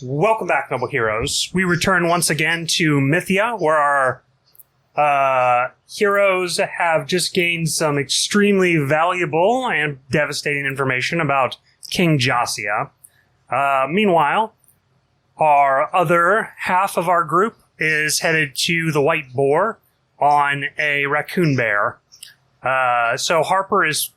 Welcome back, noble heroes. We return once again to Mythia, where our heroes have just gained some extremely valuable and devastating information about King Jasiah. Meanwhile, our other half of our group is headed to the White Boar on a raccoon bear. So Harper is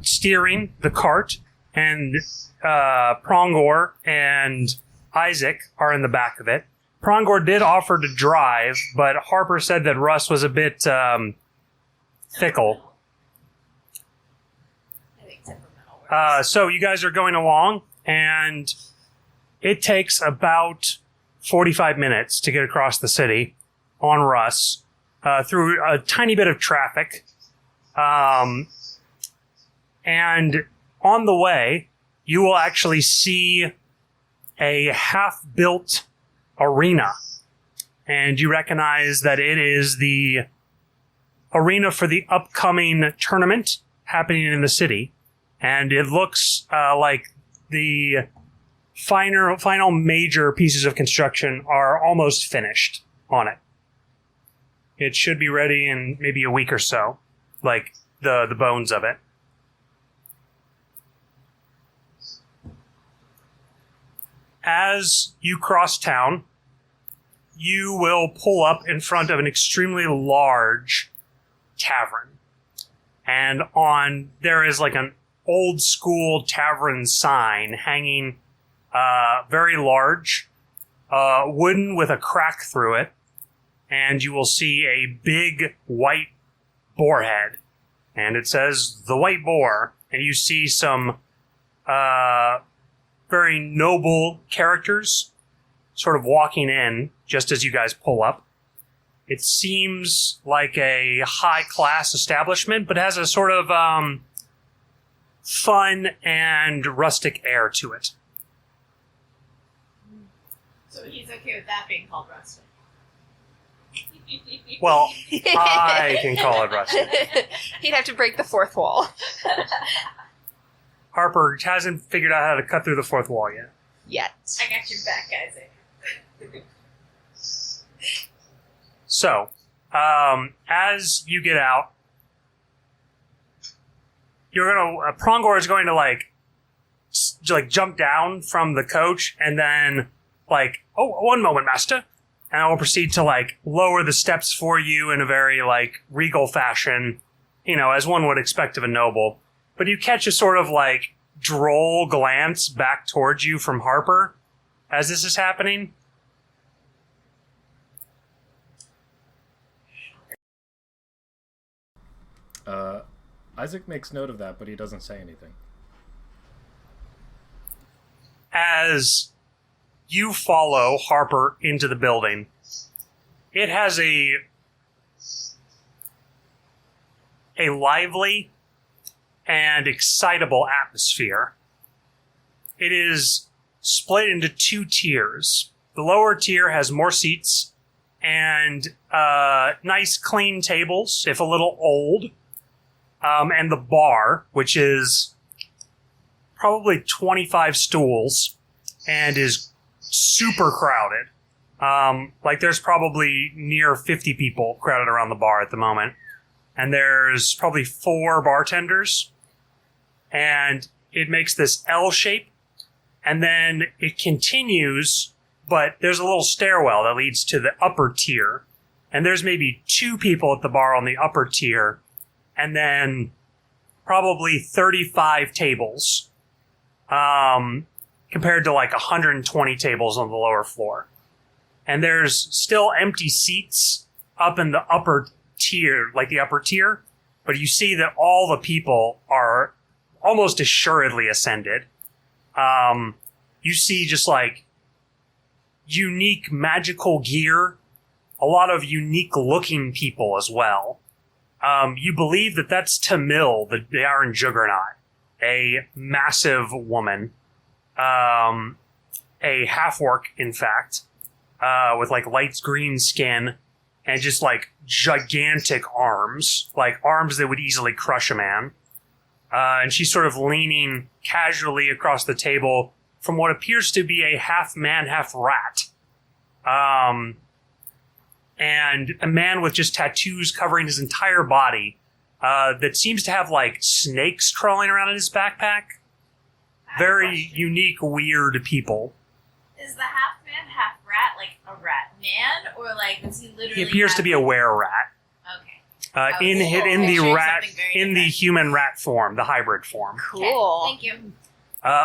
steering the cart, and Prongor and Isaac are in the back of it. Prongor did offer to drive, but Harper said that Russ was a bit fickle. I think temperamental. So you guys are going along, and it takes about 45 minutes to get across the city on Russ through a tiny bit of traffic. And on the way, you will actually see a half-built arena. And you recognize that it is the arena for the upcoming tournament happening in the city. And it looks like the final major pieces of construction are almost finished on it. It should be ready in maybe a week or so, like the bones of it. As you cross town, you will pull up in front of an extremely large tavern. And there is like an old school tavern sign hanging very large, wooden with a crack through it. And you will see a big white boar head. And it says, "The White Boar." And you see some very noble characters sort of walking in just as you guys pull up. It seems like a high-class establishment, but has a sort of fun and rustic air to it. So he's okay with that being called rustic. Well, I can call it rustic. He'd have to break the fourth wall. Harper hasn't figured out how to cut through the fourth wall yet. Yet. I got your back, Isaac. So, as you get out, Prongor is going to jump down from the coach and then "Oh, one moment, master." And I will proceed to lower the steps for you in a very regal fashion, as one would expect of a noble. But you catch a sort of droll glance back towards you from Harper as this is happening. Isaac makes note of that, but he doesn't say anything. As you follow Harper into the building, it has a lively and excitable atmosphere. It is split into two tiers. The lower tier has more seats and nice clean tables, if a little old, and the bar, which is probably 25 stools and is super crowded. There's probably near 50 people crowded around the bar at the moment. And there's probably 4 bartenders. And it makes this L shape. And then it continues, but there's a little stairwell that leads to the upper tier. And there's maybe 2 people at the bar on the upper tier. And then probably 35 tables. Compared to 120 tables on the lower floor. And there's still empty seats up in the upper tier, but you see that all the people are almost assuredly ascended. You see just unique magical gear, a lot of unique looking people as well. You believe that that's Tamil, the Iron Juggernaut, a massive woman. A half-orc, in fact, with light green skin and just gigantic arms, arms that would easily crush a man. And she's sort of leaning casually across the table from what appears to be a half man, half rat. And a man with just tattoos covering his entire body that seems to have like snakes crawling around in his backpack. Very unique, weird people. Is the half man, half rat like a rat man, or like does he literally? He appears to be a were-rat. Okay. In the picturing rat, something very in the different. human rat form, the hybrid form. Cool. Okay, thank you.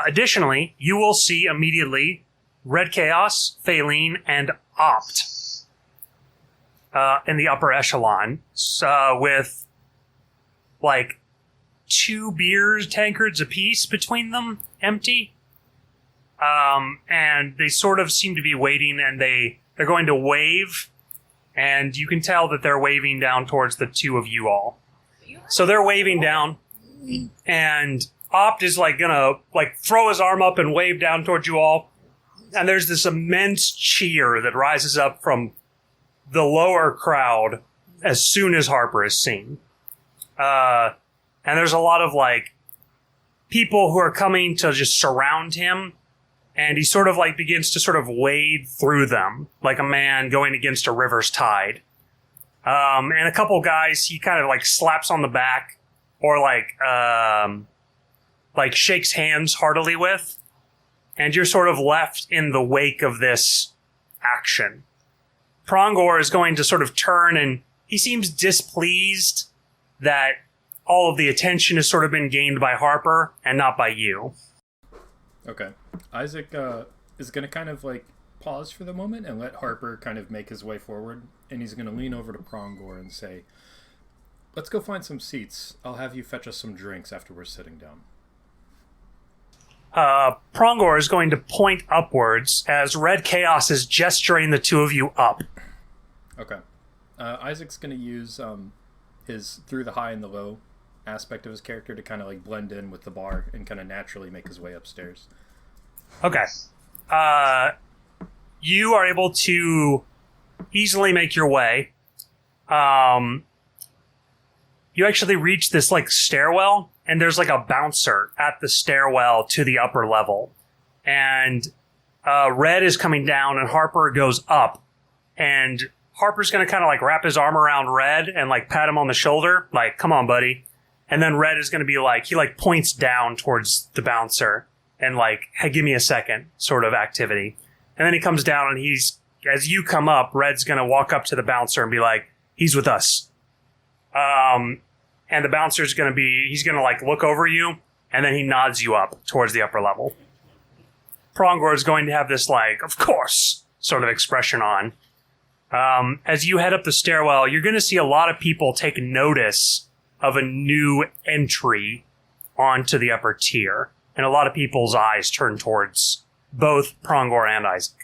Additionally, you will see immediately Red Chaos, Phaline, and Opt in the upper echelon with like 2 beer tankards apiece between them, empty. And they sort of seem to be waiting, and they're going to wave, and you can tell that they're waving down towards the 2 of you all. So they're waving down, and Opt is like gonna like throw his arm up and wave down towards you all, and there's this immense cheer that rises up from the lower crowd as soon as Harper is seen. And there's a lot of like people who are coming to just surround him, and he sort of like begins to sort of wade through them like a man going against a river's tide. And a couple guys he kind of like slaps on the back or like shakes hands heartily with, and you're sort of left in the wake of this action. Prongor is going to sort of turn, and he seems displeased that all of the attention has sort of been gained by Harper and not by you. Okay. Isaac is going to kind of like pause for the moment and let Harper kind of make his way forward, and he's going to lean over to Prongor and say, "Let's go find some seats. I'll have you fetch us some drinks after we're sitting down." Prongor is going to point upwards as Red Chaos is gesturing the 2 of you up. Okay. Isaac's going to use his through the high and the low aspect of his character to kind of like blend in with the bar and kind of naturally make his way upstairs. Okay. You are able to easily make your way. You actually reach this like stairwell, and there's like a bouncer at the stairwell to the upper level. And Red is coming down, and Harper goes up. And Harper's going to kind of like wrap his arm around Red and like pat him on the shoulder, like, "Come on, buddy." And then Red is going to be like, he like points down towards the bouncer and like, "Hey, give me a second," sort of activity. And then he comes down, and as you come up, Red's going to walk up to the bouncer and be like, "He's with us." And the bouncer's going to he's going to like look over you, and then he nods you up towards the upper level. Prongor is going to have this like, "Of course," sort of expression on. As you head up the stairwell, you're going to see a lot of people take notice of a new entry onto the upper tier. And a lot of people's eyes turn towards both Prongor and Isaac.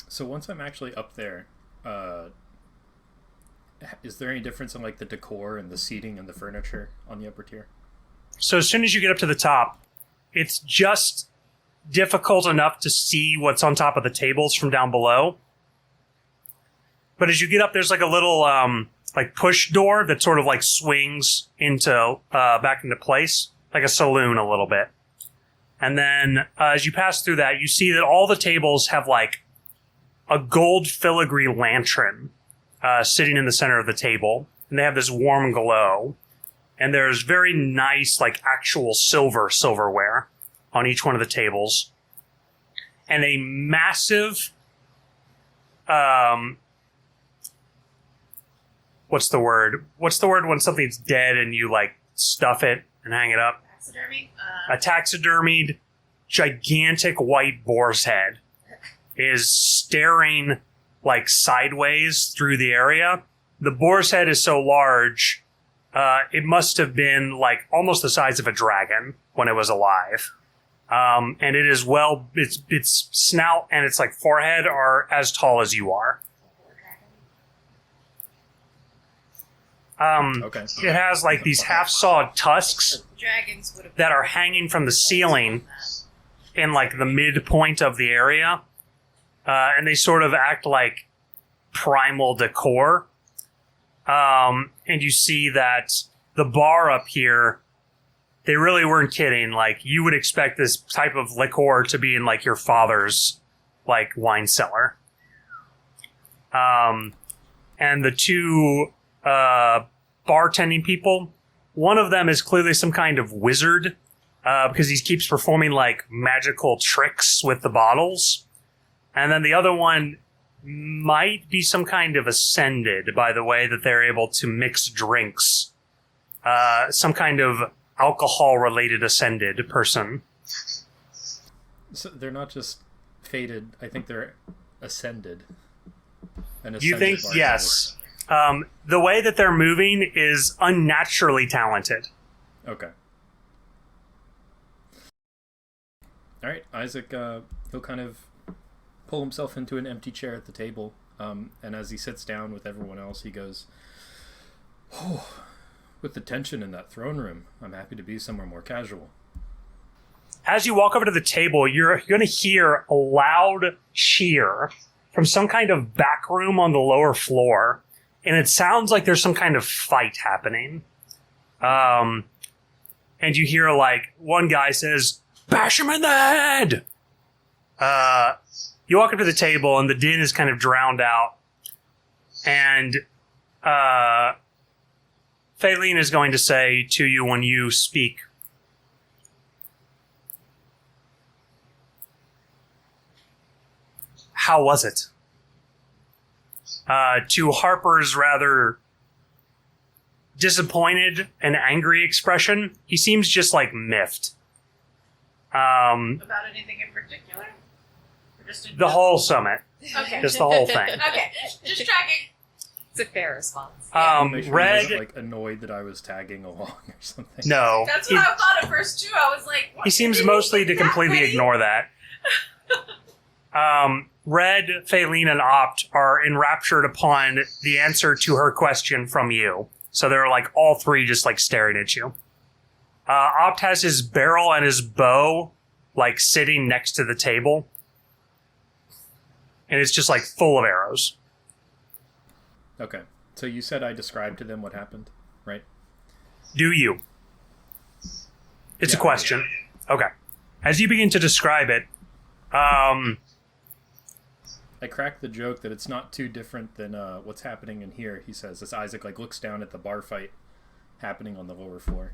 So once I'm actually up there, is there any difference in like the decor and the seating and the furniture on the upper tier? So as soon as you get up to the top, it's just difficult enough to see what's on top of the tables from down below. But as you get up, there's like a little like push door that sort of like swings into back into place, like a saloon a little bit. And then as you pass through that, you see that all the tables have like a gold filigree lantern sitting in the center of the table, and they have this warm glow. And there's very nice, like actual silverware on each one of the tables, and a massive, what's the word? What's the word when something's dead and you like stuff it and hang it up? Taxidermy? A taxidermied, gigantic white boar's head is staring like sideways through the area. The boar's head is so large, it must have been like almost the size of a dragon when it was alive. And it is its snout and its like forehead are as tall as you are. Okay. It has like these half-sawed tusks Dragons would have that are hanging from the ceiling in like the midpoint of the area. And they sort of act like primal decor. And you see that the bar up here they really weren't kidding. Like, you would expect this type of liqueur to be in, like, your father's, like, wine cellar. And the two bartending people, one of them is clearly some kind of wizard, because he keeps performing, like, magical tricks with the bottles. And then the other one might be some kind of ascended by the way that they're able to mix drinks. Some kind of alcohol-related ascended person. So they're not just fated. I think they're ascended. You think? Yes. The way that they're moving is unnaturally talented. Okay. All right, Isaac, he'll kind of pull himself into an empty chair at the table, and as he sits down with everyone else, he goes, "Oh, with the tension in that throne room, I'm happy to be somewhere more casual." As you walk over to the table, you're going to hear a loud cheer from some kind of back room on the lower floor, and it sounds like there's some kind of fight happening. And you hear, like, one guy says, "Bash him in the head!" You walk up to the table, and the din is kind of drowned out. And Faylene is going to say to you when you speak, "How was it?" To Harper's rather disappointed and angry expression, he seems just, like, miffed. About anything in particular? Or just in The whole summit. Okay. Just the whole thing. Okay. Just tracking. It's a fair response. Make sure he Red... wasn't, like, annoyed that I was tagging along or something. No. That's what I thought at first, too. I was like, what? He seems mostly to completely ignore that. Red, Faylene, and Opt are enraptured upon the answer to her question from you. So they're, like, all three just, like, staring at you. Opt has his barrel and his bow, like, sitting next to the table. And it's just, like, full of arrows. Okay, so you said I described to them what happened, right? Do you? It's a Yeah. question. Okay. As you begin to describe it, I cracked the joke that it's not too different than what's happening in here, he says, as Isaac, like, looks down at the bar fight happening on the lower floor.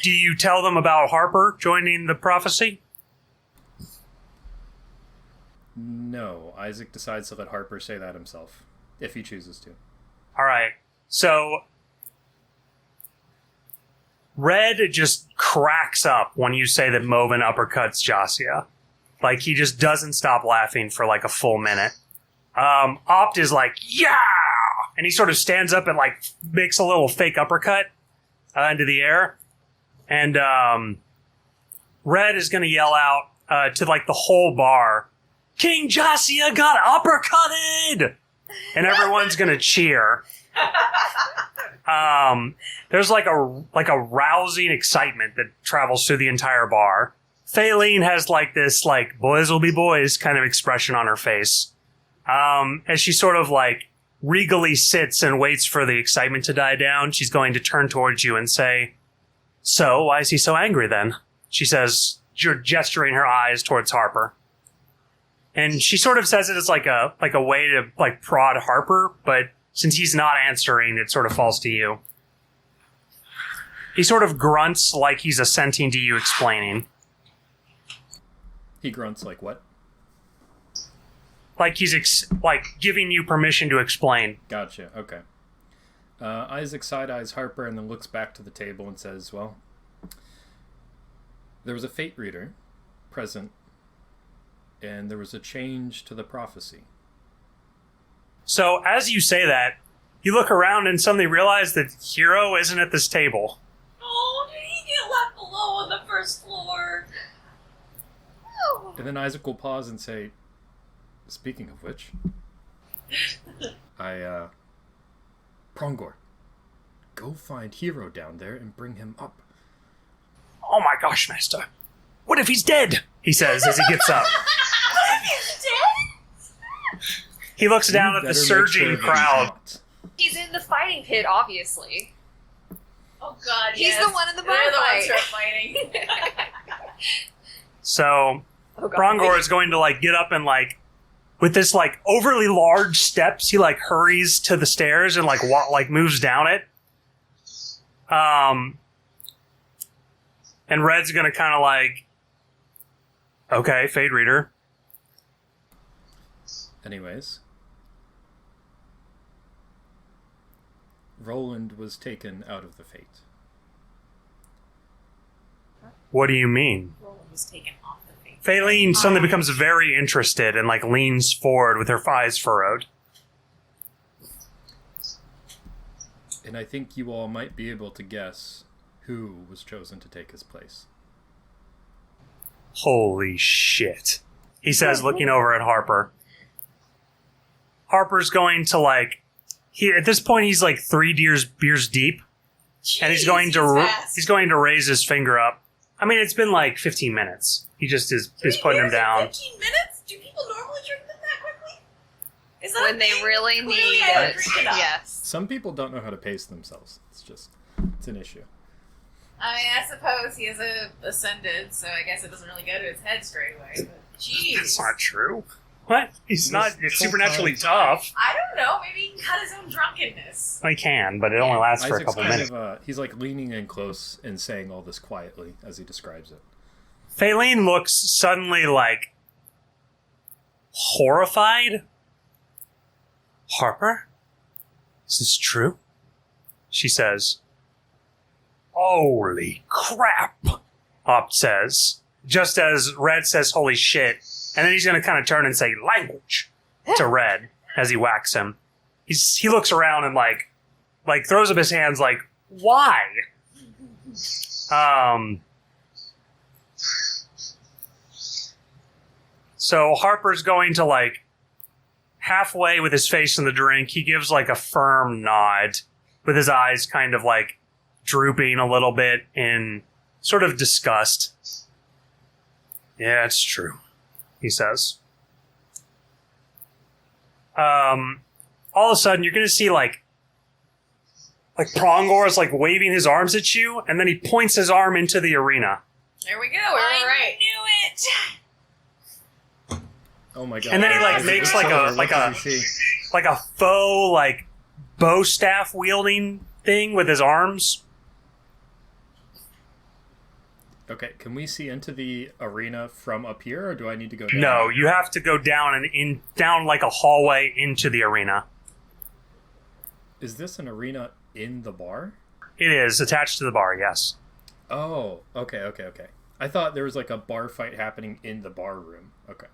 do you tell them about Harper joining the prophecy? No, Isaac decides to let Harper say that himself, if he chooses to. All right. So Red just cracks up when you say that Movin uppercuts Jasia. Like, he just doesn't stop laughing for, like, a full minute. Opt is like, "Yeah!" And he sort of stands up and, like, makes a little fake uppercut into the air. And Red is going to yell out to, like, the whole bar, "King Jasia got uppercutted!" And everyone's going to cheer. There's, like a rousing excitement that travels through the entire bar. Faylene has, like, this, like, boys will be boys kind of expression on her face. As she sort of, like, regally sits and waits for the excitement to die down, she's going to turn towards you and say, "So, why is he so angry then?" She says, gesturing her eyes towards Harper. And she sort of says it as, like a way to, like, prod Harper, but since he's not answering, it sort of falls to you. He sort of grunts like he's assenting to you explaining. He grunts like what? Like he's like giving you permission to explain. Gotcha, okay. Isaac side-eyes Harper and then looks back to the table and says, "Well, there was a fate reader present, and there was a change to the prophecy." So as you say that, you look around and suddenly realize that Hero isn't at this table. Oh, did he get left below on the first floor? Oh. And then Isaac will pause and say, "Speaking of which, Prongor, go find Hero down there and bring him up." "Oh my gosh, Master. What if he's dead?" he says as he gets up. What if he's dead? He looks down You at the better make surging sure that he's crowd. not. He's in the fighting pit, obviously. Oh god, He's yes. the one in the bar They're the ones fight. who are fighting. So Oh, God. Brongor is going to like get up and like with this like overly large steps, he like hurries to the stairs and like moves down it. And Red's gonna kind of like, okay, Fade Reader. Anyways, Roland was taken out of the fate. What do you mean? Roland was taken off the face. Faylene suddenly becomes very interested and like leans forward with her eyes furrowed. And I think you all might be able to guess who was chosen to take his place. Holy shit. He says, looking over at Harper. Harper's going to like, at this point he's like 3 beers deep, and he's going to raise his finger up. I mean, it's been like 15 minutes. He just is putting him down. 15 minutes? Do people normally drink them that quickly? Is that When a they thing? really Clearly need I don't it. drink enough. Yes. Some people don't know how to pace themselves. It's an issue. I mean, I suppose he is ascended, so I guess it doesn't really go to his head straight away. But jeez. That's not true. What? He's not This supernaturally whole tough. I don't know. Maybe he can cut his own drunkenness. I can, but it only lasts for a Isaac's couple kind minutes. of, he's like leaning in close and saying all this quietly as he describes it. Faylene looks suddenly like horrified. Harper? Is this true? She says. Holy crap, Opt says. Just as Red says holy shit, and then he's going to kind of turn and say language to Red as he whacks him. He looks around and like throws up his hands like, why? So Harper's going to like halfway with his face in the drink. He gives like a firm nod with his eyes kind of like drooping a little bit in sort of disgust. Yeah, it's true, he says. All of a sudden, you're going to see like Prongor is like waving his arms at you, and then he points his arm into the arena. There we go. We're all right. knew it! Oh my god. And then he like Isaac, makes what's like over? a What does he see? like a faux like bow staff wielding thing with his arms. Okay, can we see into the arena from up here, or do I need to go down? No, you have to go down and down like a hallway into the arena. Is this an arena in the bar? It is attached to the bar, yes. Oh, okay. I thought there was like a bar fight happening in the bar room. Okay.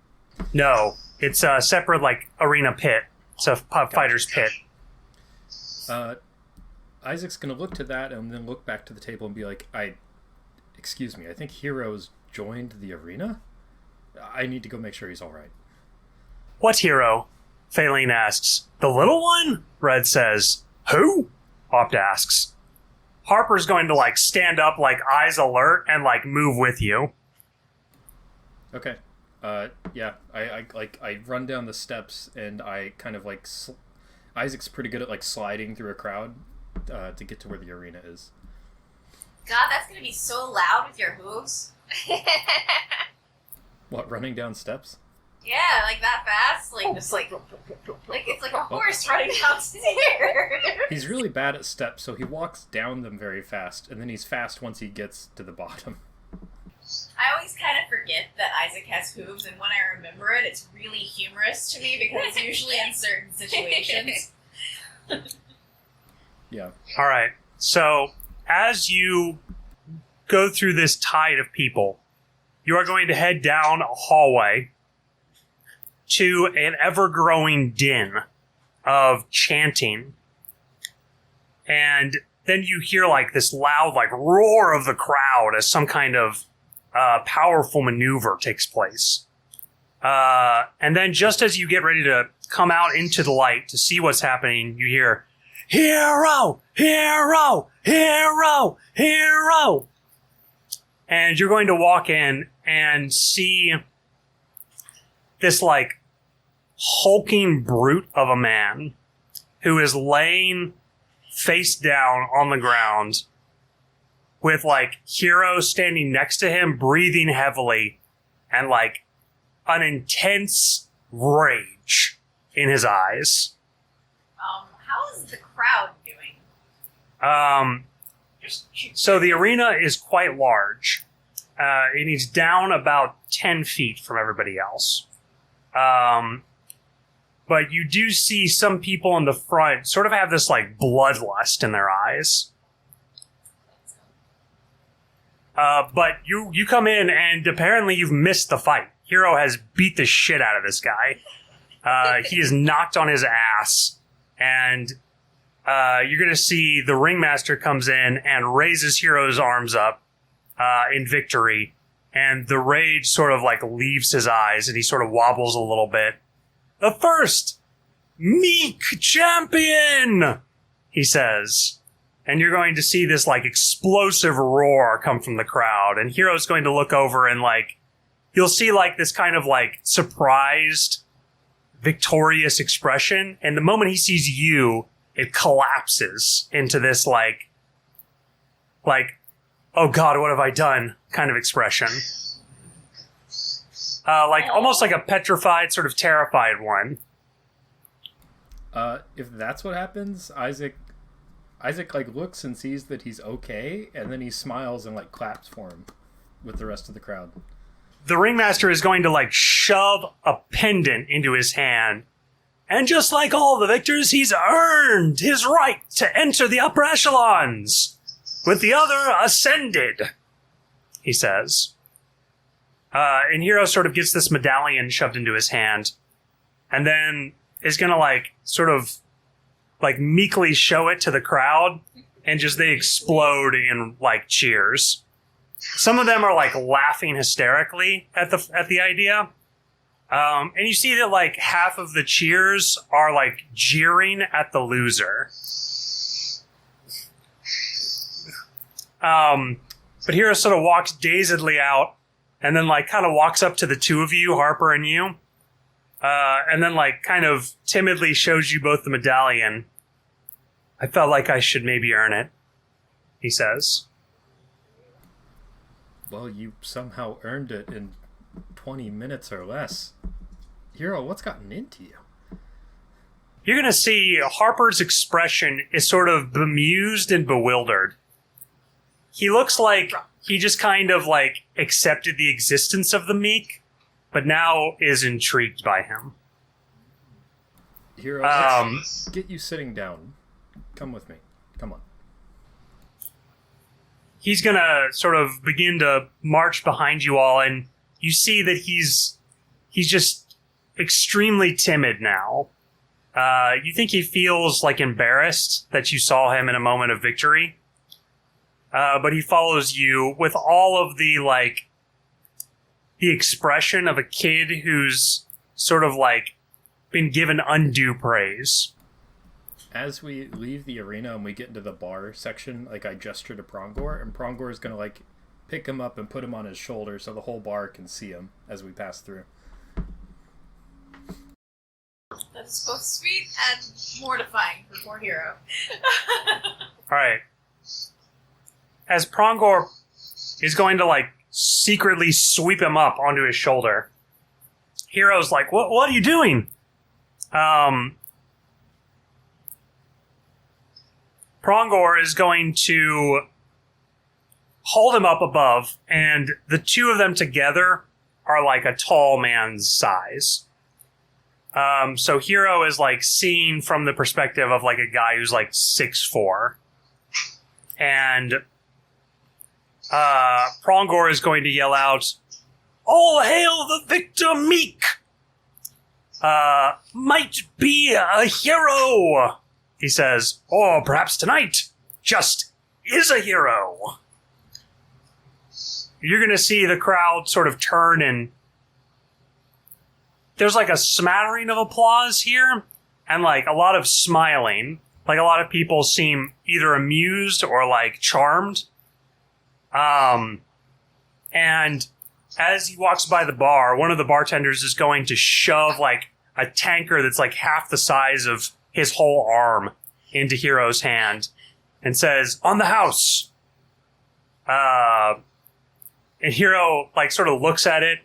No, it's a separate like arena pit. It's a fighter's pit. Isaac's gonna look to that and then look back to the table and be like, excuse me, I think Hero's joined the arena? I need to go make sure he's alright. What hero? Faylene asks. The little one? Red says. Who? Opt asks. Harper's going to like stand up like eyes alert and like move with you. Okay. Yeah, I run down the steps and I kind of like... Isaac's pretty good at like sliding through a crowd to get to where the arena is. God, that's gonna be so loud with your hooves. What, running down steps? Yeah, like that fast, like just like it's like a horse running downstairs. He's really bad at steps, so he walks down them very fast, and then he's fast once he gets to the bottom. I always kind of forget that Isaac has hooves, and when I remember it, it's really humorous to me because it's usually in certain situations. Yeah. All right. So as you go through this tide of people, you are going to head down a hallway to an ever-growing din of chanting. And then you hear like this loud like roar of the crowd as some kind of powerful maneuver takes place. And then just as you get ready to come out into the light to see what's happening, you hear, "Hero! Hero! Hero! Hero!" And you're going to walk in and see this like hulking brute of a man who is laying face down on the ground with like Hero standing next to him, breathing heavily, and like an intense rage in his eyes. How is the crowd doing? So the arena is quite large. And he's down about 10 feet from everybody else. But you do see some people in the front sort of have this like bloodlust in their eyes. But you come in and apparently you've missed the fight. Hero has beat the shit out of this guy. He is knocked on his ass. And you're going to see the ringmaster comes in and raises Hero's arms up in victory. And the rage sort of like leaves his eyes and he sort of wobbles a little bit. The first meek champion, he says. And you're going to see this like explosive roar come from the crowd. And Hero's going to look over and like, you'll see like this kind of like surprised, victorious expression. And the moment he sees you, it collapses into this like, oh God, what have I done kind of expression. Almost like a petrified, sort of terrified one. If that's what happens, Isaac like looks and sees that he's okay, and then he smiles and like claps for him with the rest of the crowd. The ringmaster is going to like shove a pendant into his hand. And just like all the victors, he's earned his right to enter the upper echelons. With the other ascended, he says. And Hero sort of gets this medallion shoved into his hand. And then is going to like sort of like meekly show it to the crowd. And just they explode in like cheers. Some of them are like laughing hysterically at the idea. And you see that like half of the cheers are like jeering at the loser. But Hero sort of walks dazedly out and then like kind of walks up to the two of you, Harper and you. And then like kind of timidly shows you both the medallion. I felt like I should maybe earn it, he says. Well, you somehow earned it in 20 minutes or less. Hero, what's gotten into you? You're going to see Harper's expression is sort of bemused and bewildered. He looks like he just kind of like accepted the existence of the meek, but now is intrigued by him. Hero, let's get you sitting down. Come with me. Come on. He's going to sort of begin to march behind you all, and you see that he's just extremely timid now. You think he feels like embarrassed that you saw him in a moment of victory. But he follows you with all of the like the expression of a kid who's sort of like been given undue praise. As we leave the arena and we get into the bar section, like I gesture to Prongor, and Prongor is going to like pick him up and put him on his shoulder so the whole bar can see him as we pass through. That is both sweet and mortifying for poor Hero. Alright. As Prongor is going to like secretly sweep him up onto his shoulder, Hero's like, what are you doing? Prongor is going to hold him up above, and the two of them together are like a tall man's size. So Hero is like seen from the perspective of like a guy who's like 6'4". And Prongor is going to yell out, "All hail the victor meek! Might be a hero!" He says, "Or perhaps tonight just is a hero." You're going to see the crowd sort of turn, and there's like a smattering of applause here and like a lot of smiling. Like a lot of people seem either amused or like charmed. And as he walks by the bar, one of the bartenders is going to shove like a tanker that's like half the size of his whole arm into Hero's hand and says, "On the house." And Hero, like, sort of looks at it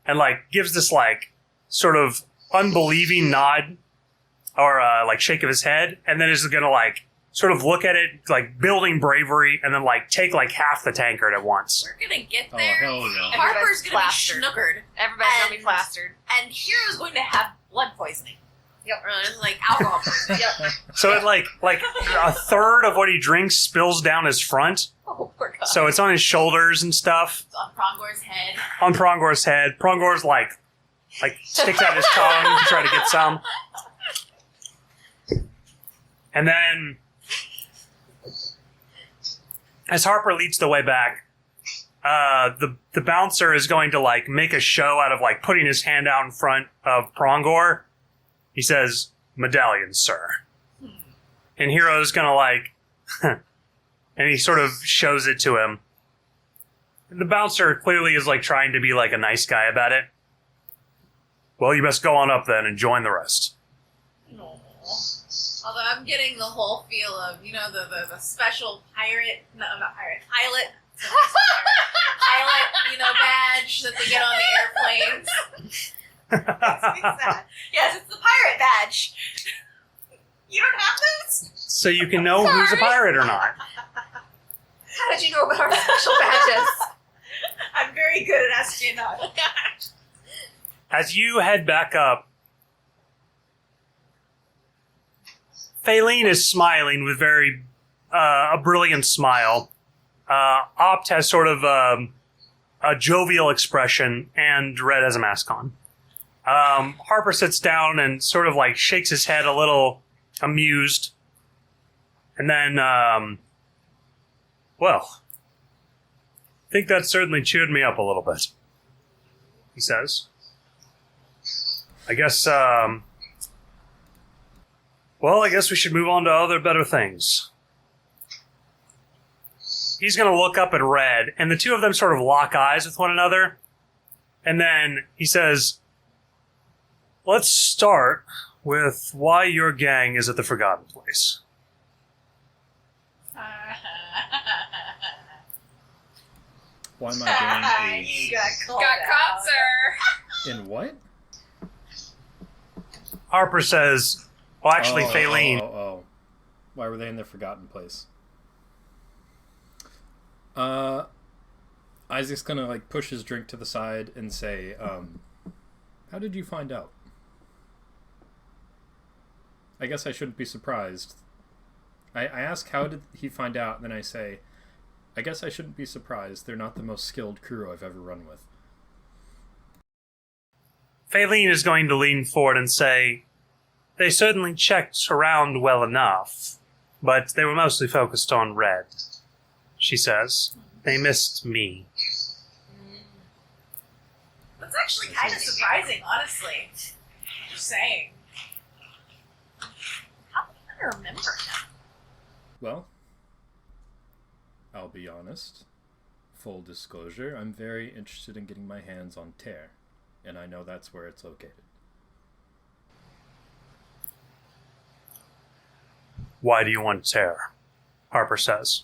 and, like, gives this, like, sort of unbelieving nod or, like, shake of his head, and then is gonna, like, sort of look at it, like, building bravery, and then, like, take, like, half the tankard at once. We're gonna get Oh, there. hell yeah. Harper's gonna Plastered. be schnookered. Everybody's gonna be And- plastered. And Hero's going to have blood poisoning. Yep. Like alcohol poisoning. Yep. So it, like a third of what he drinks spills down his front, Oh, poor God. so it's on his shoulders and stuff, It's on Prongor's head. on Prongor's head. Prongor's, like sticks out his tongue to try to get some. And then, as Harper leads the way back, the bouncer is going to, like, make a show out of, like, putting his hand out in front of Prongor. He says, "Medallion, sir." And Hero's gonna, like, and he sort of shows it to him. And the bouncer clearly is, like, trying to be, like, a nice guy about it. "Well, you best go on up then and join the rest." No. Although I'm getting the whole feel of, you know, the special pirate, no, not pirate, pilot, pilot, you know, badge that they get on the airplanes. Yes, it's the pirate badge. You don't have those? So you can know who's a pirate or not. How did you know about our special badges? I'm very good at espionage. As you head back up, Faline is smiling with a brilliant smile. Opt has sort of a jovial expression, and Red has a mask on. Harper sits down and sort of, like, shakes his head a little amused. And then, well, I think that certainly cheered me up a little bit, he says. I guess, well, I guess we should move on to other better things. He's going to look up at Red, and the two of them sort of lock eyes with one another. And then he says, "Let's start with why your gang is at the Forgotten Place." Why my gang You is got called Got caught, out. sir. in what? Harper says, well, actually, Faline. Oh. Why were they in the Forgotten Place? Isaac's gonna, like, push his drink to the side and say, how did you find out? I guess I shouldn't be surprised. I ask how did he find out, and then I say, I guess I shouldn't be surprised. They're not the most skilled crew I've ever run with. Faline is going to lean forward and say, they certainly checked around well enough, but they were mostly focused on Red, she says. They missed me. That's actually kind of surprising, honestly. Just saying. How do you even remember him? Well, I'll be honest. Full disclosure, I'm very interested in getting my hands on Tear, and I know that's where it's located. Why do you want Tear? Harper says.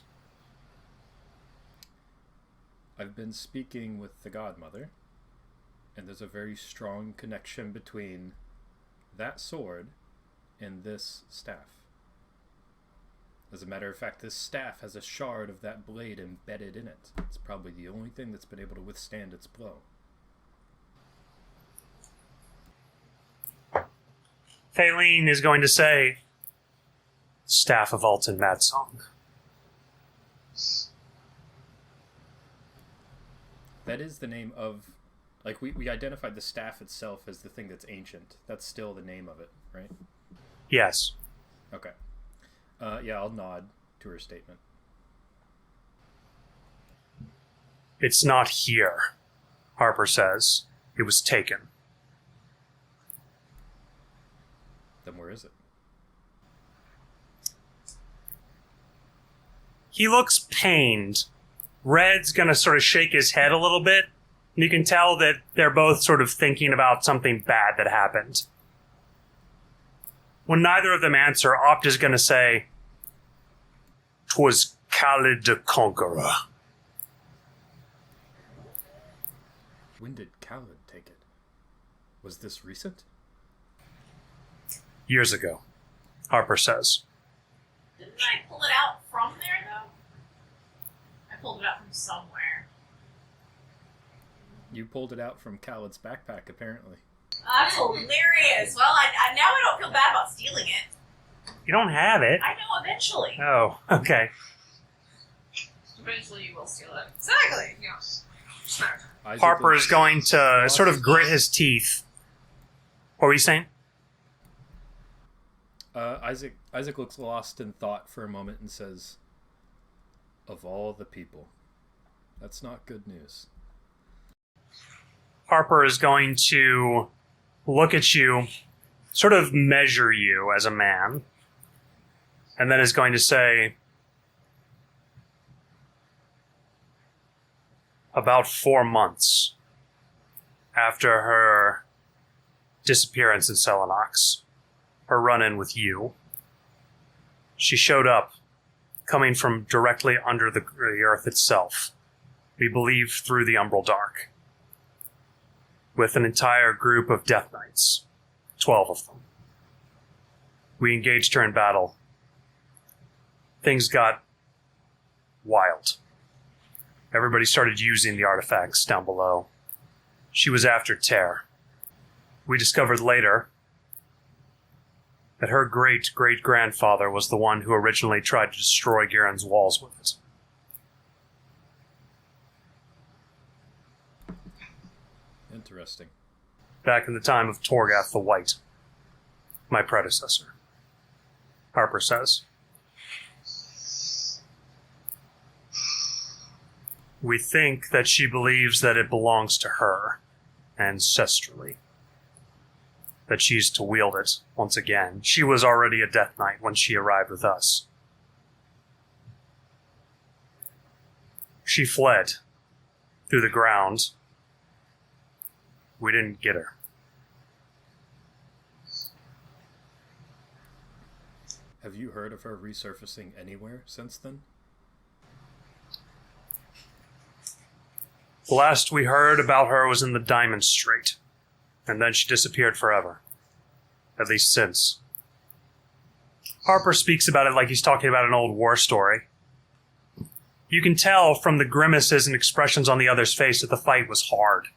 I've been speaking with the Godmother, and there's a very strong connection between that sword and this staff. As a matter of fact, this staff has a shard of that blade embedded in it. It's probably the only thing that's been able to withstand its blow. Faline is going to say, Staff of Alton Madsong. That is the name of... Like, we identified the staff itself as the thing that's ancient. That's still the name of it, right? Yes. Okay. Yeah, I'll nod to her statement. It's not here, Harper says. It was taken. Then where is it? He looks pained. Red's gonna sort of shake his head a little bit. And you can tell that they're both sort of thinking about something bad that happened. When neither of them answer, Opt is gonna say, "'Twas Khalid the Conqueror. When did Khaled take it? Was this recent? Years ago, Harper says. Didn't I pull it out from there, though? I pulled it out from somewhere. You pulled it out from Khaled's backpack, apparently. That's hilarious. Well, I now I don't feel bad about stealing it. You don't have it. I know eventually. Oh, okay. Eventually you will steal it. Exactly. Yeah. Smart. Isaac Harper looks- is going to sort of grit his teeth. What were you saying? Isaac looks lost in thought for a moment and says, "Of all the people, that's not good news." Harper is going to look at you, sort of measure you as a man, and then is going to say, about 4 months after her disappearance in Selenox, her run-in with you, she showed up, coming from directly under the earth itself, we believe through the Umbral Dark, with an entire group of Death Knights, 12 of them. We engaged her in battle. Things got wild. Everybody started using the artifacts down below. She was after Terre. We discovered later that her great-great-grandfather was the one who originally tried to destroy Garen's walls with it. Interesting. Back in the time of Torgath the White, my predecessor, Harper says. We think that she believes that it belongs to her, ancestrally. That she's to wield it once again. She was already a Death Knight when she arrived with us. She fled through the ground. We didn't get her. Have you heard of her resurfacing anywhere since then? The last we heard about her was in the Diamond Strait, and then she disappeared forever. At least since. Harper speaks about it like he's talking about an old war story. You can tell from the grimaces and expressions on the other's face that the fight was hard.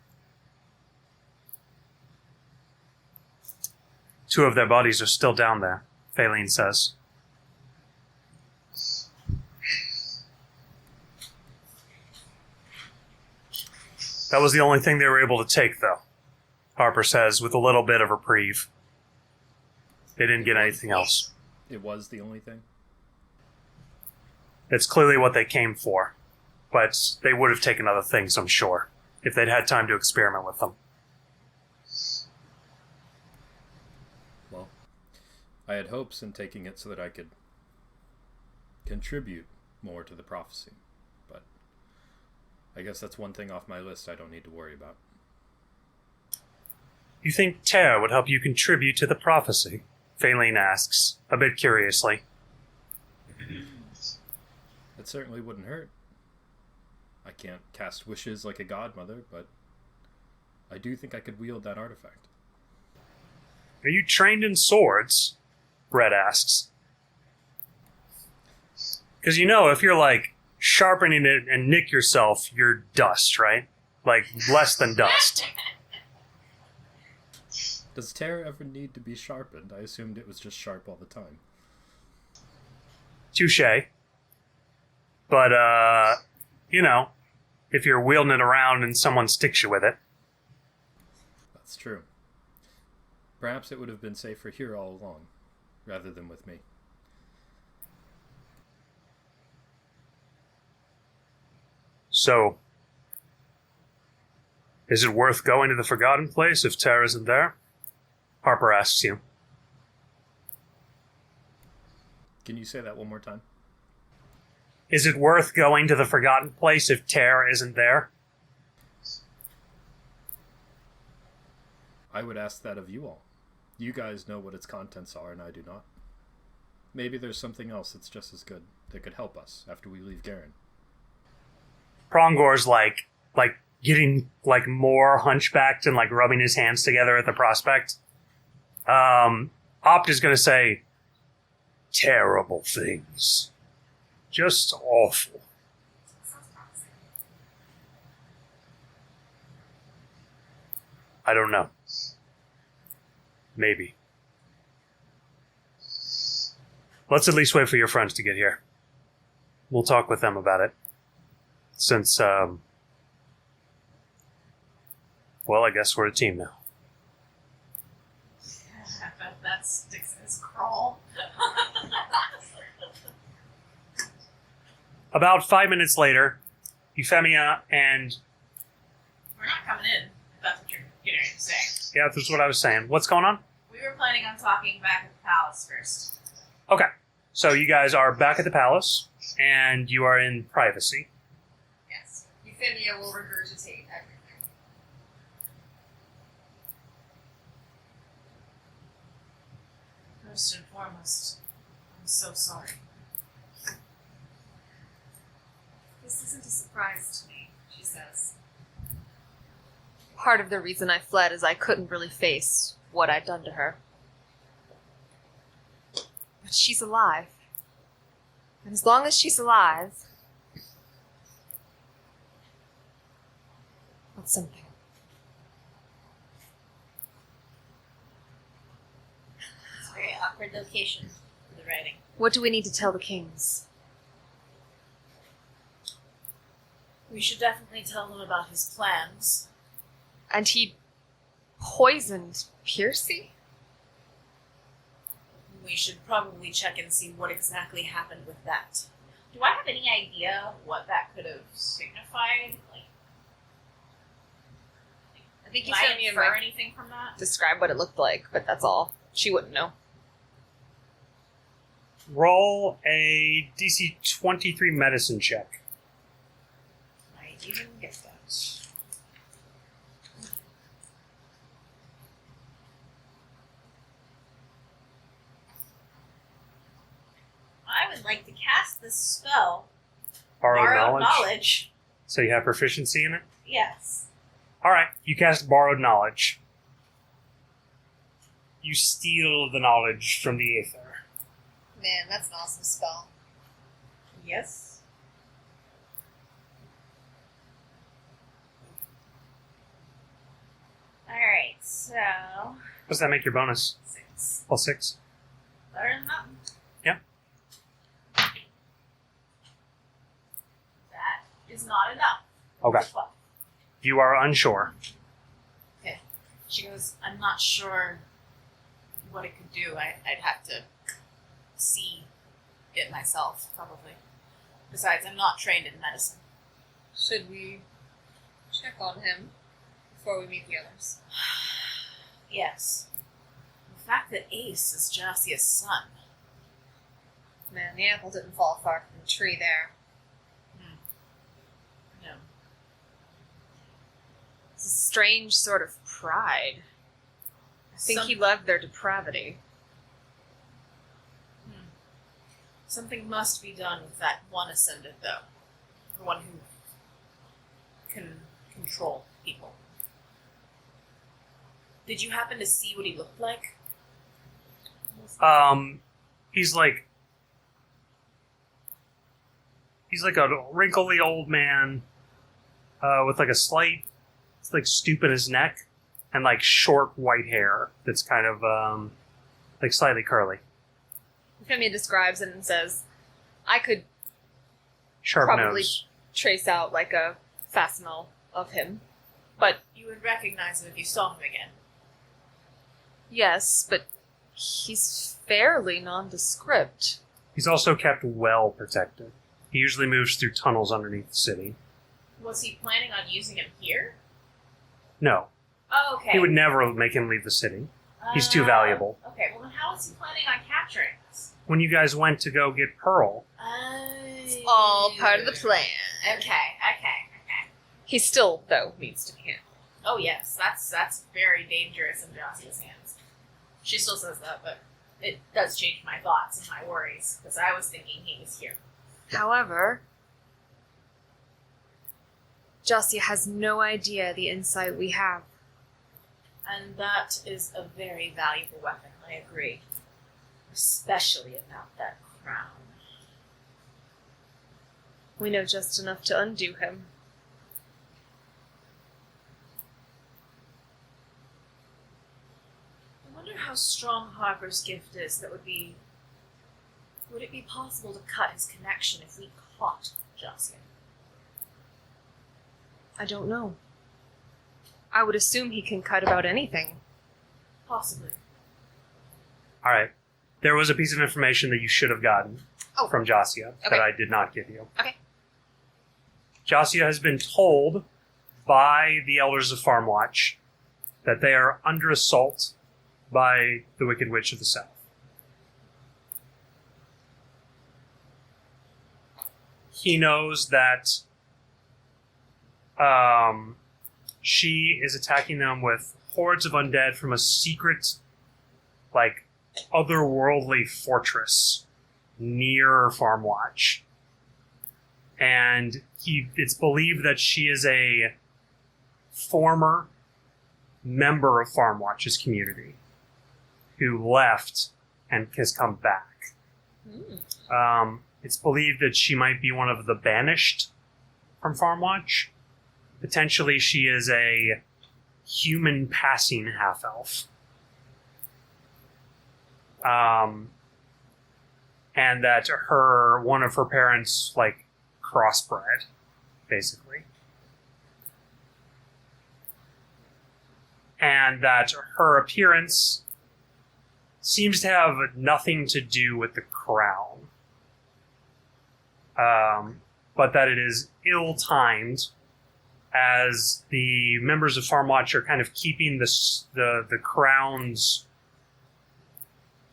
2 of their bodies are still down there, Faline says. That was the only thing they were able to take, though, Harper says, with a little bit of reprieve. They didn't get anything else. It was the only thing? It's clearly what they came for, but they would have taken other things, I'm sure, if they'd had time to experiment with them. Well, I had hopes in taking it so that I could contribute more to the prophecy, but I guess that's one thing off my list I don't need to worry about. You think Terre would help you contribute to the prophecy? Faline asks, a bit curiously. It certainly wouldn't hurt. I can't cast wishes like a godmother, but I do think I could wield that artifact. Are you trained in swords? Red asks. Because if you're like sharpening it and nick yourself, you're dust, right? Like less than dust. Does Terra ever need to be sharpened? I assumed it was just sharp all the time. Touché. But, if you're wielding it around and someone sticks you with it. That's true. Perhaps it would have been safer here all along, rather than with me. So, is it worth going to the Forgotten Place if Terra isn't there? Harper asks you. Can you say that one more time? Is it worth going to the Forgotten Place if Terra isn't there? I would ask that of you all. You guys know what its contents are, and I do not. Maybe there's something else that's just as good that could help us after we leave Garen. Prongor's like getting like more hunchbacked and like rubbing his hands together at the prospect. Opt is going to say, terrible things. Just awful. I don't know. Maybe. Let's at least wait for your friends to get here. We'll talk with them about it. Since, well, I guess we're a team now. I bet that sticks in his crawl. About 5 minutes later, Euphemia and... We're not coming in, if that's what you're getting ready to say. Yeah, that's what I was saying. What's going on? We were planning on talking back at the palace first. Okay. So you guys are back at the palace, and you are in privacy. Yes. Euphemia will regurgitate everything. First and foremost, I'm so sorry. This isn't a surprise to me, she says. Part of the reason I fled is I couldn't really face what I'd done to her. But she's alive. And as long as she's alive, that's something. It's a very awkward location for the writing. What do we need to tell the kings? We should definitely tell them about his plans. And he poisoned Piercy? We should probably check and see what exactly happened with that. Do I have any idea what that could have signified? Like, I think can I infer anything from that? describe what it looked like, but that's all. She wouldn't know. Roll a DC 23 medicine check. I even get that. I would like to cast this spell. Borrowed knowledge. knowledge. So you have proficiency in it? Yes. Alright, you cast borrowed knowledge. You steal the knowledge from the aether. Man, that's an awesome spell. Yes. Alright, so... Does that make your bonus? 6. Plus 6? Better than nothing. Yeah. That is not enough. Okay. Well, You are unsure. she goes, I'm not sure what it could do. I'd have to see it myself, probably. Besides, I'm not trained in medicine. Should we check on him before we meet the others? Yes. The fact that Ace is Jasia's son. Man, the apple didn't fall far from the tree there. No. It's a strange sort of pride. I think he loved their depravity. Something must be done with that one ascendant, though. The one who can control people. Did you happen to see what he looked like? He's like a wrinkly old man with like a slight, it's like stoop in his neck and like short white hair that's kind of like slightly curly. Euphemia describes it and says, I could Sharp probably nose. trace out like a facsimile of him. But You would recognize him if you saw him again. yes, but he's fairly nondescript. He's also kept well protected. He usually moves through tunnels underneath the city. Was he planning on using him here? No, Oh, okay. he would never make him leave the city. He's too valuable. Okay, well then how is he planning on capturing us? When you guys went to go get Pearl, It's all part of the plan. Okay. He still, though, needs to be handled. Oh yes, that's very dangerous in Josia's hands. She still says that, but it does change my thoughts and my worries, because I was thinking he was here. However, Jassia has no idea the insight we have. And that is a very valuable weapon, I agree. Especially about that crown. We know just enough to undo him. I wonder how strong Harper's gift is that would be... Would it be possible to cut his connection if we caught Jassia? I don't know. I would assume he can cut about anything. Possibly. All right. There was a piece of information that you should have gotten from Jassia that I did not give you. Okay. Jassia has been told by the elders of Farmwatch that they are under assault by the Wicked Witch of the South. He knows that she is attacking them with hordes of undead from a secret, like, otherworldly fortress near Farmwatch. And it's believed that she is a former member of Farmwatch's community who left and has come back. It's believed that she might be one of the banished from Farmwatch. Potentially she is a human passing half-elf. And that one of her parents, like, crossbred, basically. And that her appearance seems to have nothing to do with the crown. But that it is ill-timed, as the members of Farmwatch are kind of keeping the crown's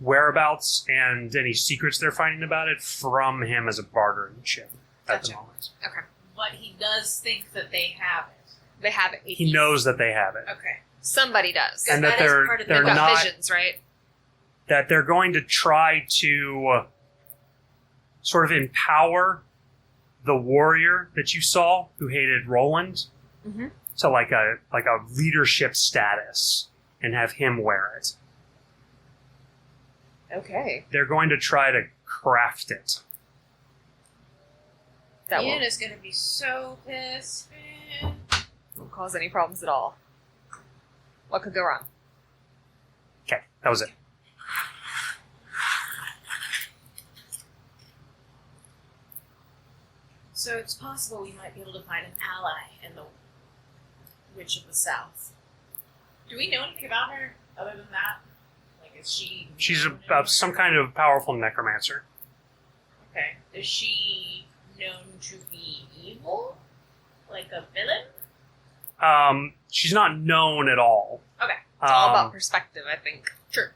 whereabouts and any secrets they're finding about it from him as a bartering chip at the moment. Okay. But he does think that they have it. They have it. He knows that they have it. Okay. Somebody does. And that that is part of the- they're They've got not visions, right? that they're going to try to sort of empower the warrior that you saw who hated Roland to like a leadership status and have him wear it. Okay. They're going to try to craft it. That Ian won't, is going to be so pissed. won't cause any problems at all. What could go wrong? Okay, that was it. So it's possible we might be able to find an ally in the Witch of the South. Do we know anything about her other than that? Like, is she... She's known anywhere? some kind of powerful necromancer. Okay. Is she known to be evil? Like a villain? She's not known at all. Okay. It's all about perspective, I think. Sure.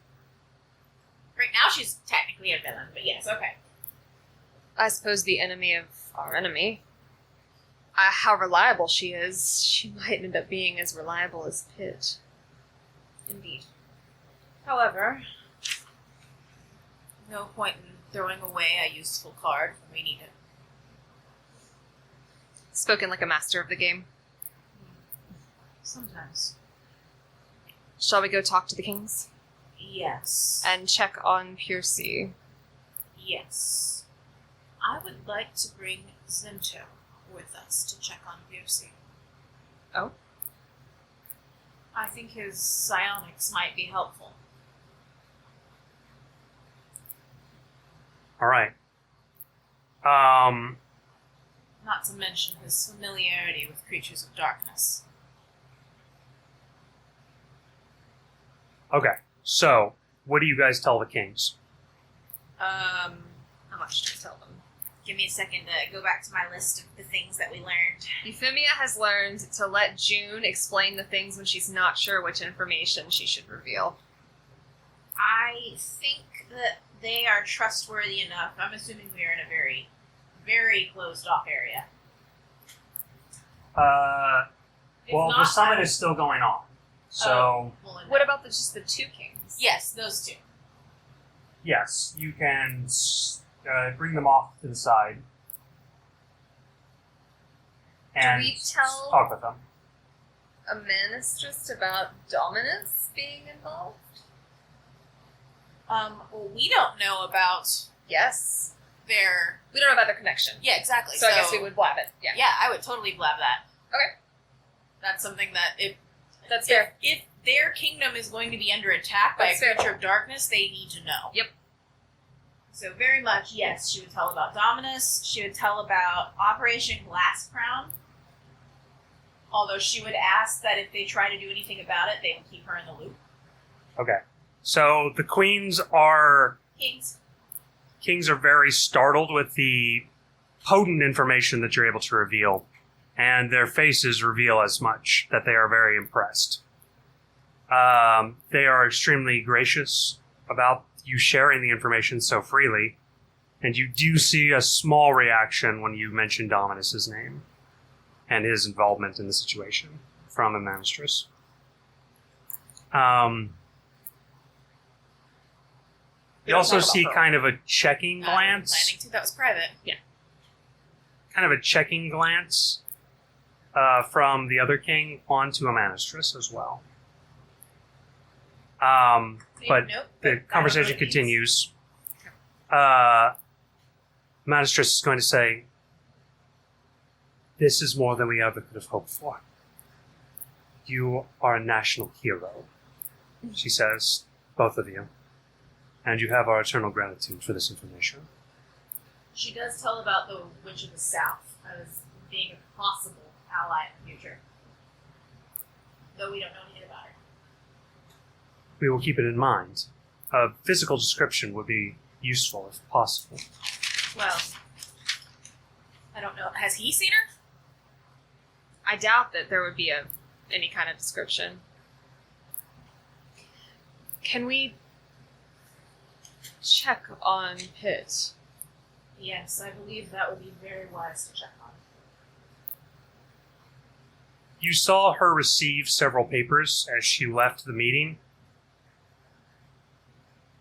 Right now she's technically a villain, but yes, okay. I suppose the enemy of our enemy. How reliable she is, she might end up being as reliable as Pitt. Indeed. However, no point in throwing away a useful card when we need it. Spoken like a master of the game. Sometimes. Shall we go talk to the kings? Yes. And check on Piercy? Yes. I would like to bring Zento with us to check on Piercy. Oh? I think his psionics might be helpful. All right. Not to mention his familiarity with creatures of darkness. Okay. So, what do you guys tell the kings? How much to tell them? Give me a second to go back to my list of the things that we learned. Euphemia has learned to let June explain the things when she's not sure which information she should reveal. I think that they are trustworthy enough. I'm assuming we are in a very, very closed off area. If Well, the not, summit I- is still going on. So, well, then What no. about just the two kings? Yes, those two. yes, you can bring them off to the side. and we tell- talk with them. A ministress about Dominus being involved? Well, we don't know about Yes. their... We don't know about their connection. Yeah, exactly. So I guess we would blab it. Yeah. Yeah, I would totally blab that. Okay. That's something that That's fair. if their kingdom is going to be under attack by That's a fair. creature of darkness, they need to know. Yep. So very much, yes, she would tell about Dominus. She would tell about Operation Glass Crown. Although she would ask that if they try to do anything about it, they would keep her in the loop. Okay. So the queens are... Kings. Are very startled with the potent information that you're able to reveal, and their faces reveal as much, that they are very impressed. They are extremely gracious about you sharing the information so freely, and you do see a small reaction when you mention Dominus's name and his involvement in the situation from a magistress. You also see kind of a checking glance. Planning to. That was private. Kind of a checking glance from the other king onto a magistress as well. But Nope, the but conversation I don't know continues. Magistress is going to say, "This is more than we ever could have hoped for. You are a national hero," she says, "both of you. And you have our eternal gratitude for this information." She does tell about the Witch of the South as being a possible ally in the future. Though we don't know anything about her. We will keep it in mind. A physical description would be useful if possible. Well, I don't know. Has he seen her? I doubt that there would be any kind of description. Can we check on Pitt? Yes, I believe that would be very wise to check on. You saw her receive several papers as she left the meeting.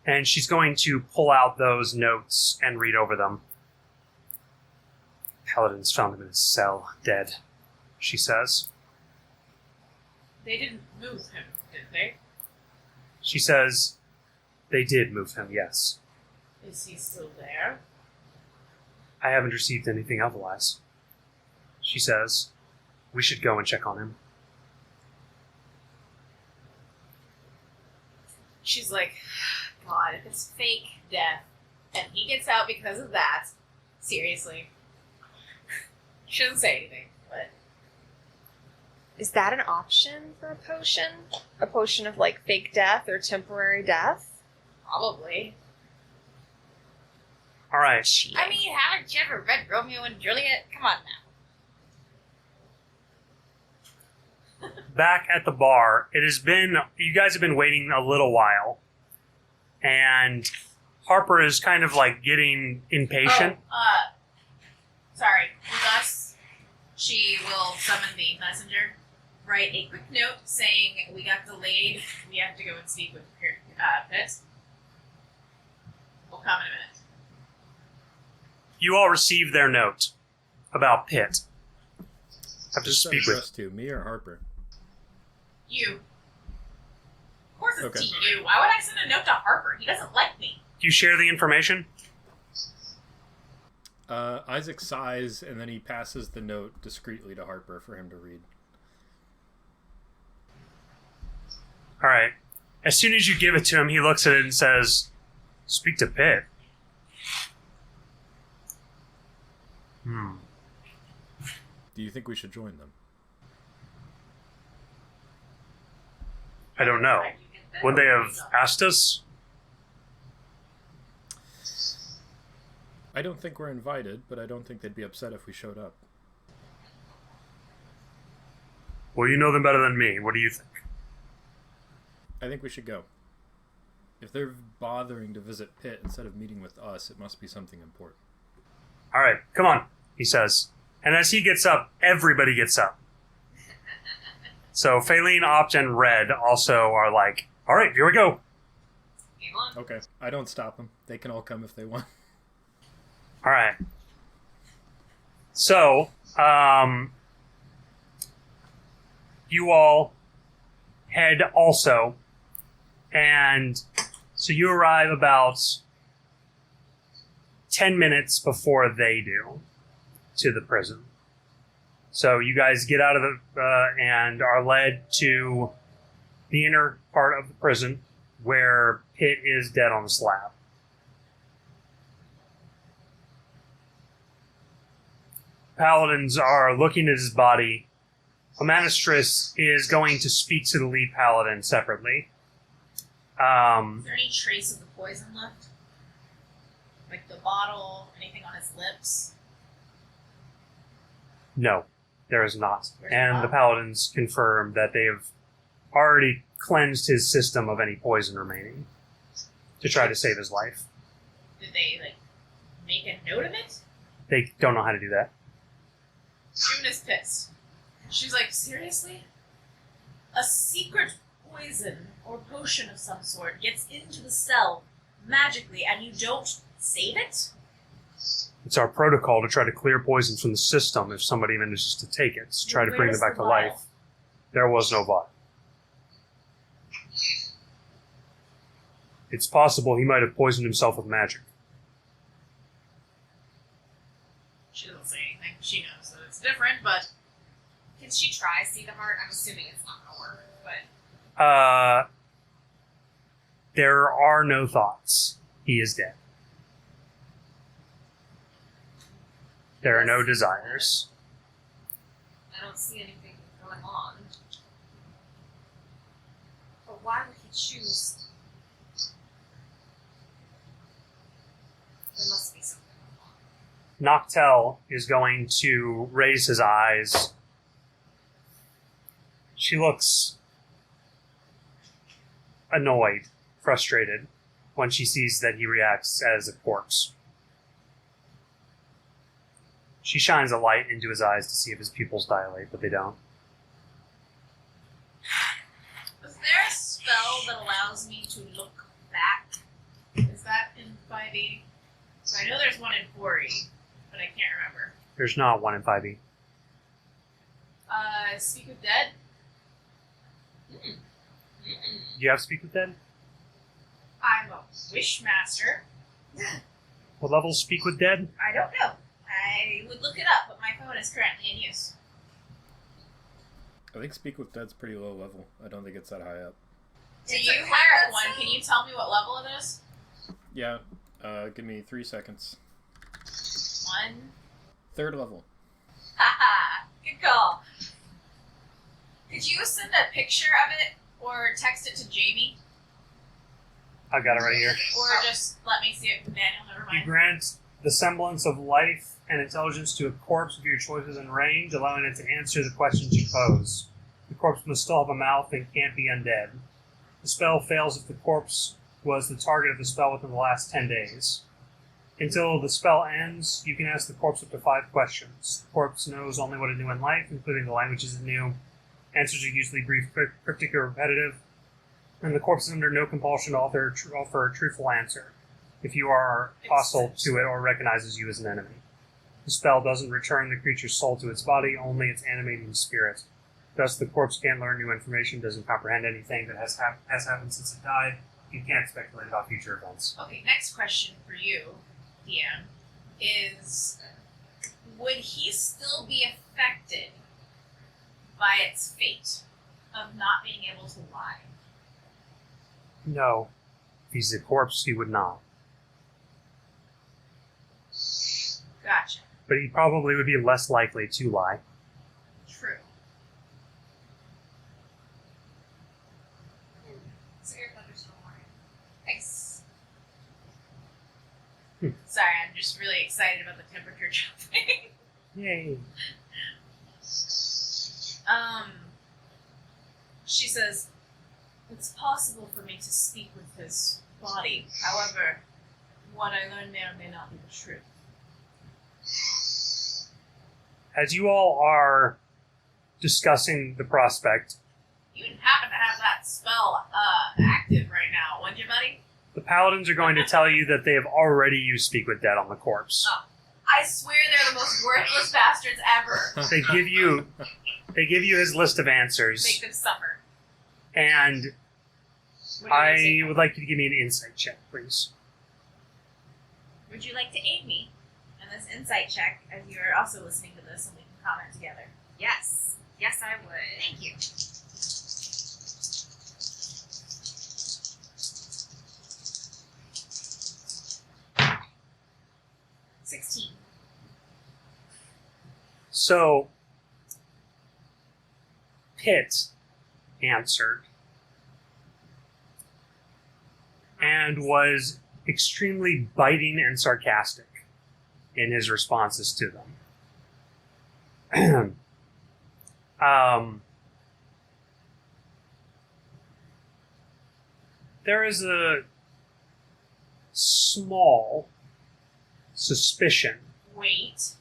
And she's going to pull out those notes and read over them. Paladins found him in his cell, dead, she says. They didn't move him, did they? She says, they did move him, yes. Is he still there? I haven't received anything otherwise. She says, we should go and check on him. She's like, God, if it's fake death, and he gets out because of that, seriously. She doesn't say anything, but... Is that an option for a potion? A potion of, like, fake death or temporary death? Probably. All right. I mean, haven't you ever read Romeo and Juliet? Come on now. Back at the bar, you guys have been waiting a little while. And Harper is kind of like getting impatient. Sorry. With us, she will summon the messenger, write a quick note saying, we got delayed, we have to go and speak with Pitt. We'll come in a minute. You all received their note about Pitt. Have to Who's that speak with. addressed to me or Harper? You. Of course it's Okay. to you. Why would I send a note to Harper? He doesn't like me. Do you share the information? Isaac sighs, and then he passes the note discreetly to Harper for him to read. All right. As soon as you give it to him, he looks at it and says, "Speak to Pitt." Do you think we should join them? I don't know. Would they have asked us? I don't think we're invited, but I don't think they'd be upset if we showed up. Well, you know them better than me. What do you think? I think we should go. If they're bothering to visit Pitt instead of meeting with us, it must be something important. All right, come on, he says. And as he gets up, everybody gets up. So Faylene, Opt, and Red also are like, all right, here we go. Game on. Okay, I don't stop them. They can all come if they want. All right. So, you all head also, and so you arrive about 10 minutes before they do to the prison. So you guys get out of the and are led to the inner part of the prison where Pitt is dead on the slab. Paladins are looking at his body. A magistress is going to speak to the lead paladin separately. Is there any trace of the poison left? Like the bottle, anything on his lips? No, there is not. Where's And the the paladins confirm that they have already cleansed his system of any poison remaining to try to save his life. Did they, like, make a note of it? They don't know how to do that. June is pissed. She's like, seriously? A secret poison or potion of some sort gets into the cell magically and you don't save it? It's our protocol to try to clear poison from the system if somebody manages to take it, to try to bring them Where's back the to vial? life. There was no vial. It's possible he might have poisoned himself with magic. She doesn't say anything. She knows that it's different, but Can she try see the heart? I'm assuming it's not gonna work, but There are no thoughts. He is dead. There are no desires. I don't see anything going on. But why would he choose? There must be something going on. Noctel is going to raise his eyes. She looks annoyed, frustrated, when she sees that he reacts as a corpse. She shines a light into his eyes to see if his pupils dilate, but they don't. is there a spell that allows me to look back? Is that in 5e? So I know there's one in 4e, but I can't remember. There's not one in 5e. Speak with Dead? Do you have Speak with Dead? I'm a Wishmaster. What level is Speak with Dead? I don't know. I would look it up, but my phone is currently in use. I think Speak with Dead's pretty low level. I don't think it's that high up. Do It's you a have cleric one? Can you tell me what level it is? Yeah, give me 3 seconds. 1. 3rd level. Haha, good call. Could you send a picture of it or text it to Jamie? I've got it right here. Or just let me see it from Daniel, never You mind. grant the semblance of life and intelligence to a corpse of your choices and range, allowing it to answer the questions you pose. The corpse must still have a mouth and can't be undead. The spell fails if the corpse was the target of the spell within the last 10 days. Until the spell ends, you can ask the corpse up to 5 questions. The corpse knows only what it knew in life, including the languages it knew. Answers are usually brief, cryptic, or repetitive, and the corpse is under no compulsion to offer a truthful answer if you are hostile to it or recognizes you as an enemy. The spell doesn't return the creature's soul to its body, only its animating spirit. Thus, the corpse can't learn new information, doesn't comprehend anything that has happened since it died, and can't speculate about future events. Okay, next question for you, DM, is would he still be affected by its fate of not being able to lie? No. If he's a corpse, he would not. Gotcha. But he probably would be less likely to lie. True. So your thunderstorm warning. Nice. Hmm. Sorry, I'm just really excited about the temperature jumping. Yay. She says, it's possible for me to speak with his body. However, what I learned may or may not be the truth. As you all are discussing the prospect, You didn't happen to have that spell active right now, would you, buddy? the paladins are going to tell you that they have already used Speak with Dead on the corpse. Oh, I swear they're the most worthless bastards ever. They give you his list of answers, Make them suffer. and What do I you would like you to give me an insight check, please. Would you like to aid me in this insight check as you are also listening to this and we can comment together? Yes. Yes, I would. Thank you. So, Pitt answered and was extremely biting and sarcastic in his responses to them. There is a small suspicion. Wait.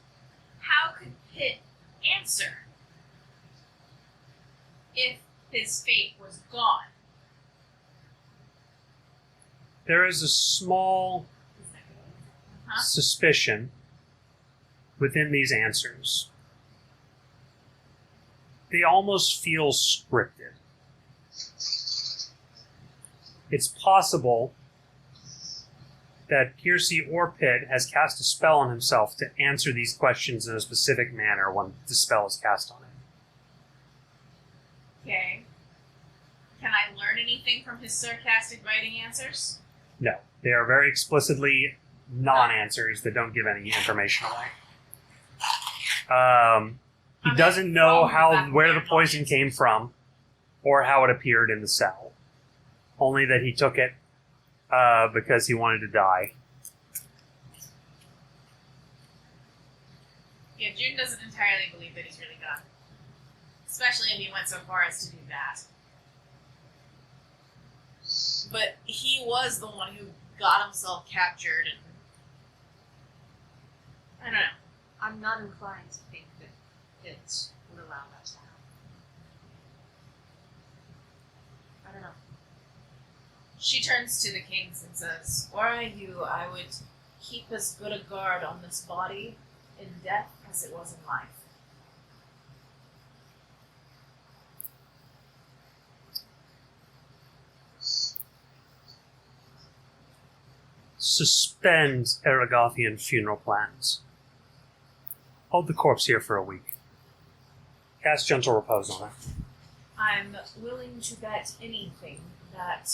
How could Pitt answer if his fate was gone? There is a small Huh? suspicion within these answers. They almost feel scripted. It's possible that Piercy or Pitt has cast a spell on himself to answer these questions in a specific manner when the spell is cast on him. Okay. Can I learn anything from his sarcastic biting answers? No, they are very explicitly non-answers that don't give any information away. He I'm doesn't not know wrong with where that the poison non-answers. came from or how it appeared in the cell. Only that he took it because he wanted to die. Yeah, June doesn't entirely believe that he's really gone. Especially if he went so far as to do that. But he was the one who got himself captured and... I don't know. I'm not inclined to think that it would allow that to happen. I don't know. She turns to the kings and says, "Were I you, I would keep as good a guard on this body in death as it was in life." Suspend Aragothian funeral plans. Hold the corpse here for a week. Cast gentle repose on it. I'm willing to bet anything that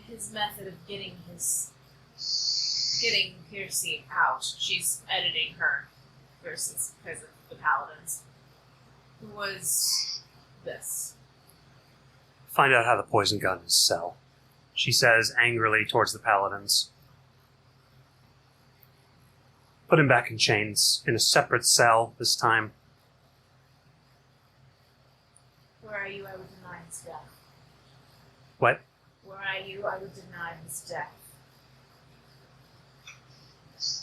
his method of getting Piercy out, she's editing her versus because of the paladins, was this. Find out how the poison got in his cell, she says angrily towards the paladins. Put him back in chains, in a separate cell this time. Were I you, I would deny his death. What? Were I you, I would deny his death.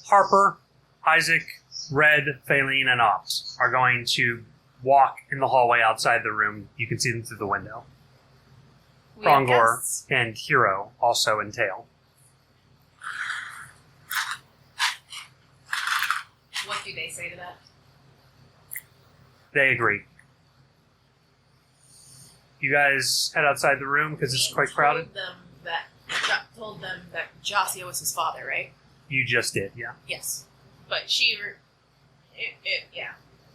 Harper, Isaac, Red, Faline, and Ops are going to walk in the hallway outside the room. You can see them through the window. We have Prongor guests. and Hero also entail. What do they say to that? They agree. You guys head outside the room because it's quite crowded. Told them that Jossia was his father, right? You just did, yeah. Yes. But yeah.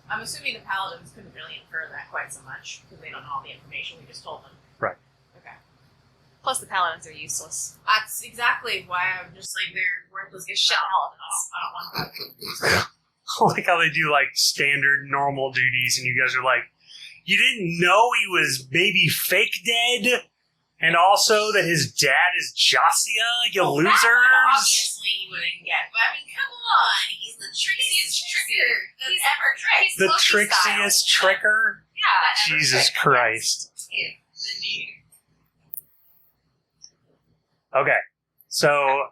I'm assuming the paladins couldn't really infer that quite so much because they don't know all the information we just told them. Right. Okay. Plus, the paladins are useless. That's exactly why I'm just like, they're worthless as shit paladins. I don't want that. I like how they do like standard normal duties, and you guys are like, you didn't know he was maybe fake dead, and also that his dad is Jossia, you losers. That one obviously he wouldn't get, but I mean, come on, he's the trixiest tricker that's ever tricked. The trixiest tricker. Yeah. Jesus Christ. Indeed. Okay, so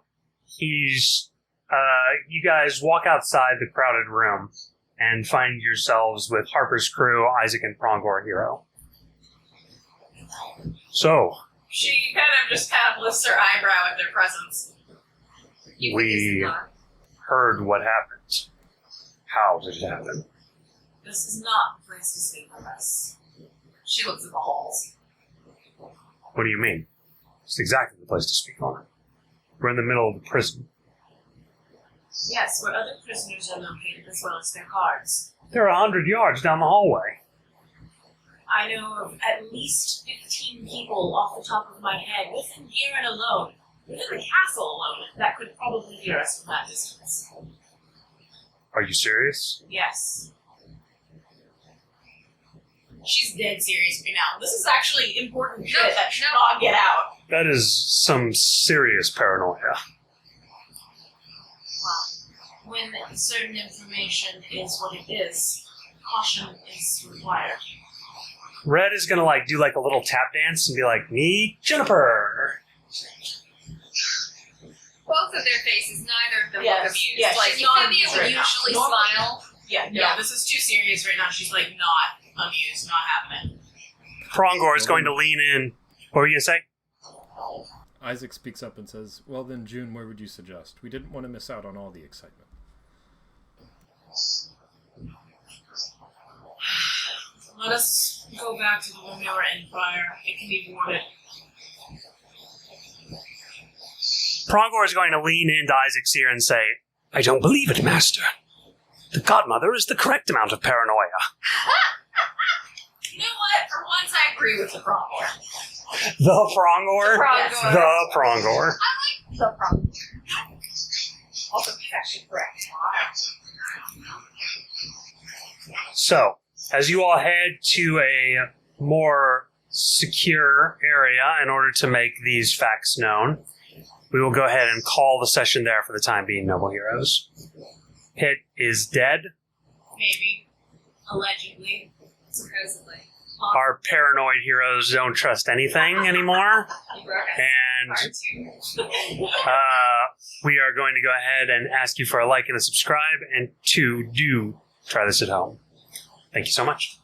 he's. You guys walk outside the crowded room and find yourselves with Harper's crew, Isaac, and Prongor Hero. So, She kind of lifts her eyebrow at their presence. You think this is not heard what happened. How did it happen? This is not the place to speak with us. She looks at the halls. What do you mean? It's exactly the place to speak on. We're in the middle of the prison. Yes, where other prisoners are located as well as their guards. They're 100 yards down the hallway. I know of at least 15 people off the top of my head, within Giran alone, within the castle alone, that could probably hear us from that distance. Are you serious? Yes. She's dead serious right now. This is actually important shit that should not get out. That is some serious paranoia. Well, when certain information is what it is, caution is required. Red is gonna do a little tap dance and be like, "Meet Juniper." Both of their faces, neither of them Yes, look amused. yes, Like, she's you not could amused right now. usually Normally- smile. Yeah, no, Yeah. this is too serious right now. She's not amused, not happening. Prongor is going to lean in. What were you gonna say? Isaac speaks up and says, "Well then, June, where would you suggest? We didn't want to miss out on all the excitement." Let us go back to the room they were in prior. It can be warded. Prongor is going to lean into Isaac's ear and say, "I don't believe it, Master. The Godmother is the correct amount of paranoia." You know what? For once, I agree with the Prongor. The Prongor? Prongor. The Prongor. The problem. Also, he's actually correct. So, as you all head to a more secure area in order to make these facts known, we will go ahead and call the session there for the time being, Noble Heroes. Hit is dead. Maybe. Allegedly. Supposedly. Our paranoid heroes don't trust anything anymore. And we are going to go ahead and ask you for a like and a subscribe, and do try this at home. Thank you so much.